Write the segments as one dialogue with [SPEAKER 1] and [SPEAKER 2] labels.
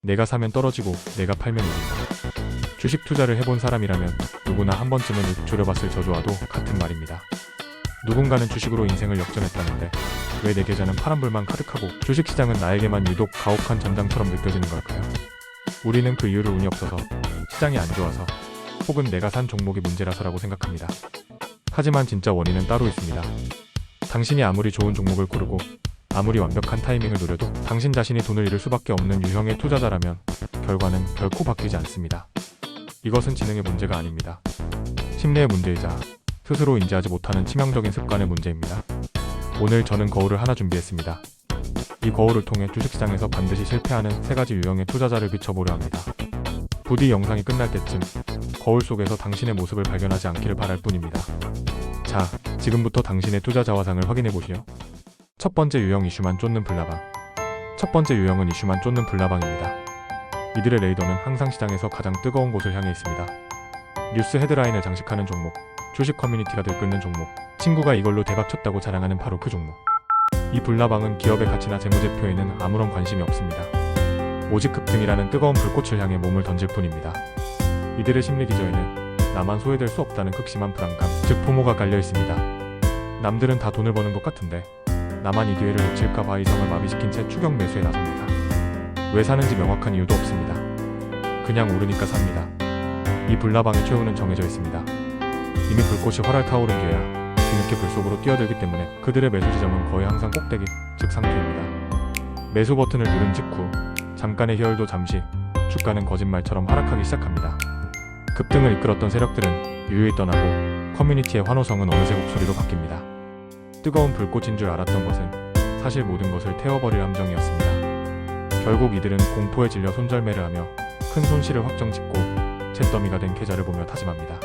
[SPEAKER 1] 내가 사면 떨어지고 내가 팔면 오른다. 주식 투자를 해본 사람이라면 누구나 한 번쯤은 조려봤을 저주와도 같은 말입니다. 누군가는 주식으로 인생을 역전했다는데 왜 내 계좌는 파란불만 가득하고 주식시장은 나에게만 유독 가혹한 전장처럼 느껴지는 걸까요? 우리는 그 이유를 운이 없어서, 시장이 안 좋아서, 혹은 내가 산 종목이 문제라서라고 생각합니다. 하지만 진짜 원인은 따로 있습니다. 당신이 아무리 좋은 종목을 고르고 아무리 완벽한 타이밍을 노려도 당신 자신이 돈을 잃을 수밖에 없는 유형의 투자자라면 결과는 결코 바뀌지 않습니다. 이것은 지능의 문제가 아닙니다. 심리의 문제이자 스스로 인지하지 못하는 치명적인 습관의 문제입니다. 오늘 저는 거울을 하나 준비했습니다. 이 거울을 통해 주식시장에서 반드시 실패하는 3가지 유형의 투자자를 비춰보려 합니다. 부디 영상이 끝날 때쯤 거울 속에서 당신의 모습을 발견하지 않기를 바랄 뿐입니다. 자, 지금부터 당신의 투자 자화상을 확인해 보시오. 첫 번째 유형, 이슈만 쫓는 불나방. 첫 번째 유형은 이슈만 쫓는 불나방입니다. 이들의 레이더는 항상 시장에서 가장 뜨거운 곳을 향해 있습니다. 뉴스 헤드라인을 장식하는 종목, 주식 커뮤니티가 들끓는 종목, 친구가 이걸로 대박쳤다고 자랑하는 바로 그 종목. 이 불나방은 기업의 가치나 재무제표에는 아무런 관심이 없습니다. 오직 급등이라는 뜨거운 불꽃을 향해 몸을 던질 뿐입니다. 이들의 심리 기저에는 나만 소외될 수 없다는 극심한 불안감, 즉 포모가 깔려 있습니다. 남들은 다 돈을 버는 것 같은데 나만 이 기회를 놓칠까봐 이성을 마비시킨 채 추격 매수에 나섭니다. 왜 사는지 명확한 이유도 없습니다. 그냥 오르니까 삽니다. 이 불나방의 최후는 정해져 있습니다. 이미 불꽃이 활활 타오른 뒤에야 뒤늦게 불속으로 뛰어들기 때문에 그들의 매수 지점은 거의 항상 꼭대기, 즉 상투입니다. 매수 버튼을 누른 직후 잠깐의 희열도 잠시, 주가는 거짓말처럼 하락하기 시작합니다. 급등을 이끌었던 세력들은 유유히 떠나고 커뮤니티의 환호성은 어느새 곡소리로 바뀝니다. 뜨거운 불꽃인 줄 알았던 것은 사실 모든 것을 태워버릴 함정이었습니다. 결국 이들은 공포에 질려 손절매를 하며 큰 손실을 확정짓고 잿더미가 된 계좌를 보며 다짐합니다.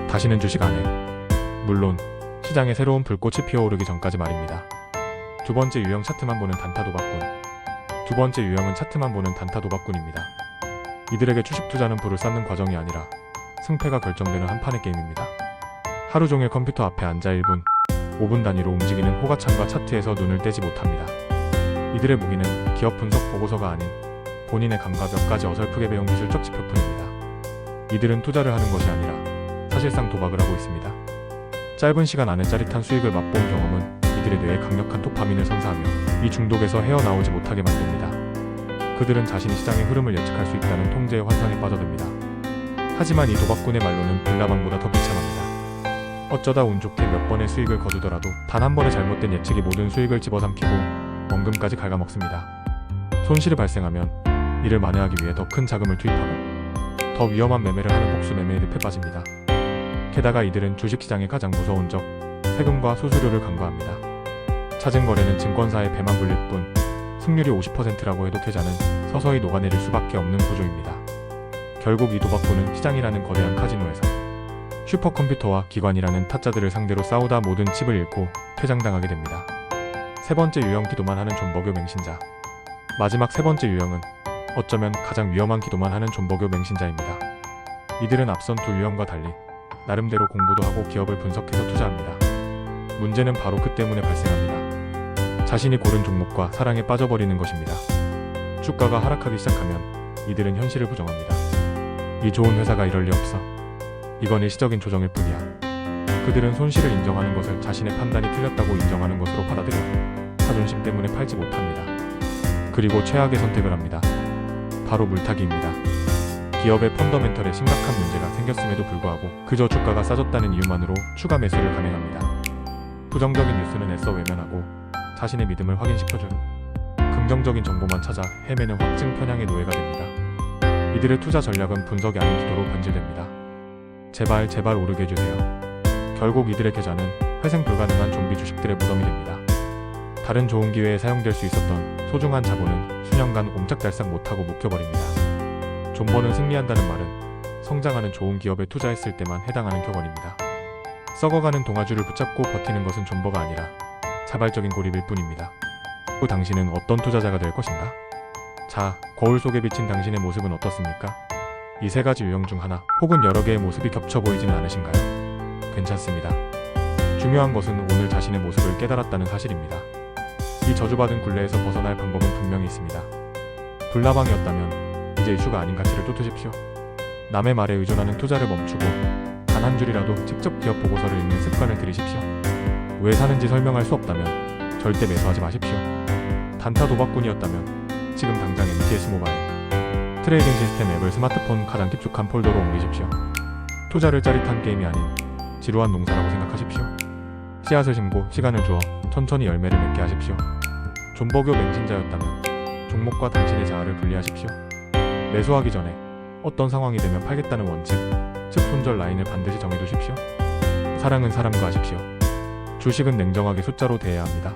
[SPEAKER 1] 다시는 주식 안 해. 물론 시장에 새로운 불꽃이 피어오르기 전까지 말입니다. 두 번째 유형, 차트만 보는 단타 도박꾼. 두 번째 유형은 차트만 보는 단타 도박꾼입니다. 이들에게 주식 투자는 불을 쌓는 과정이 아니라 승패가 결정되는 한판의 게임입니다. 하루 종일 컴퓨터 앞에 앉아 1분, 5분 단위로 움직이는 호가창과 차트에서 눈을 떼지 못합니다. 이들의 무기는 기업 분석 보고서가 아닌 본인의 감과 몇 가지 어설프게 배운 기술적 지표뿐입니다. 이들은 투자를 하는 것이 아니라 사실상 도박을 하고 있습니다. 짧은 시간 안에 짜릿한 수익을 맛본 경험은 이들의 뇌에 강력한 도파민을 선사하며 이 중독에서 헤어나오지 못하게 만듭니다. 그들은 자신이 시장의 흐름을 예측할 수 있다는 통제의 환상에 빠져듭니다. 하지만 이 도박꾼의 말로는 불나방보다 더 비참합니다. 어쩌다 운 좋게 몇 번의 수익을 거두더라도 단 한 번의 잘못된 예측이 모든 수익을 집어삼키고 원금까지 갉아먹습니다. 손실이 발생하면 이를 만회하기 위해 더 큰 자금을 투입하고 더 위험한 매매를 하는 복수 매매의 늪에 빠집니다. 게다가 이들은 주식시장의 가장 무서운 적, 세금과 수수료를 간과합니다. 찾은 거래는 증권사의 배만 불릴 뿐 승률이 50%라고 해도 계좌는 서서히 녹아내릴 수밖에 없는 구조입니다. 결국 이 도박꾼은 시장이라는 거대한 카지노에서 슈퍼컴퓨터와 기관이라는 타짜들을 상대로 싸우다 모든 칩을 잃고 퇴장당하게 됩니다. 세 번째 유형, 기도만 하는 존버교 맹신자. 마지막 세 번째 유형은 어쩌면 가장 위험한 기도만 하는 존버교 맹신자입니다. 이들은 앞선 두 유형과 달리 나름대로 공부도 하고 기업을 분석해서 투자합니다. 문제는 바로 그 때문에 발생합니다. 자신이 고른 종목과 사랑에 빠져버리는 것입니다. 주가가 하락하기 시작하면 이들은 현실을 부정합니다. 이 좋은 회사가 이럴 리 없어. 이건 일시적인 조정일 뿐이야. 그들은 손실을 인정하는 것을 자신의 판단이 틀렸다고 인정하는 것으로 받아들여 자존심 때문에 팔지 못합니다. 그리고 최악의 선택을 합니다. 바로 물타기입니다. 기업의 펀더멘털에 심각한 문제가 생겼음에도 불구하고 그저 주가가 싸졌다는 이유만으로 추가 매수를 감행합니다. 부정적인 뉴스는 애써 외면하고 자신의 믿음을 확인시켜준 긍정적인 정보만 찾아 헤매는 확증 편향의 노예가 됩니다. 이들의 투자 전략은 분석이 아닌 기도로 변질됩니다. 제발 제발 오르게 해주세요. 결국 이들의 계좌는 회생 불가능한 좀비 주식들의 무덤이 됩니다. 다른 좋은 기회에 사용될 수 있었던 소중한 자본은 수년간 옴짝달싹 못하고 묵혀버립니다. 존버는 승리한다는 말은 성장하는 좋은 기업에 투자했을 때만 해당하는 격언입니다. 썩어가는 동아줄을 붙잡고 버티는 것은 존버가 아니라 자발적인 고립일 뿐입니다. 그 당신은 어떤 투자자가 될 것인가? 자, 거울 속에 비친 당신의 모습은 어떻습니까? 이 세 가지 유형 중 하나 혹은 여러 개의 모습이 겹쳐 보이지는 않으신가요? 괜찮습니다. 중요한 것은 오늘 자신의 모습을 깨달았다는 사실입니다. 이 저주받은 굴레에서 벗어날 방법은 분명히 있습니다. 불나방이었다면 이제 이슈가 아닌 가치를 쫓으십시오. 남의 말에 의존하는 투자를 멈추고 단 한 줄이라도 직접 기업 보고서를 읽는 습관을 들이십시오. 왜 사는지 설명할 수 없다면 절대 매수하지 마십시오. 단타 도박꾼이었다면 지금 당장 MTS 모바일 트레이딩 시스템 앱을 스마트폰 가장 깊숙한 폴더로 옮기십시오. 투자를 짜릿한 게임이 아닌 지루한 농사라고 생각하십시오. 씨앗을 심고 시간을 주어 천천히 열매를 맺게 하십시오. 존버교 맹신자였다면 종목과 당신의 자아를 분리하십시오. 매수하기 전에 어떤 상황이 되면 팔겠다는 원칙, 즉 손절 라인을 반드시 정해두십시오. 사랑은 사람과 하십시오. 주식은 냉정하게 숫자로 대해야 합니다.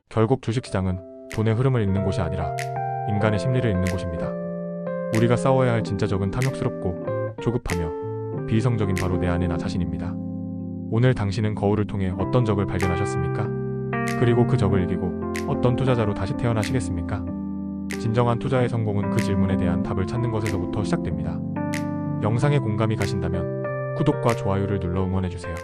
[SPEAKER 1] 결국 주식시장은 돈의 흐름을 읽는 곳이 아니라 인간의 심리를 읽는 곳입니다. 우리가 싸워야 할 진짜 적은 탐욕스럽고 조급하며 비이성적인 바로 내 안의 나 자신입니다. 오늘 당신은 거울을 통해 어떤 적을 발견하셨습니까? 그리고 그 적을 이기고 어떤 투자자로 다시 태어나시겠습니까? 진정한 투자의 성공은 그 질문에 대한 답을 찾는 것에서부터 시작됩니다. 영상에 공감이 가신다면 구독과 좋아요를 눌러 응원해주세요.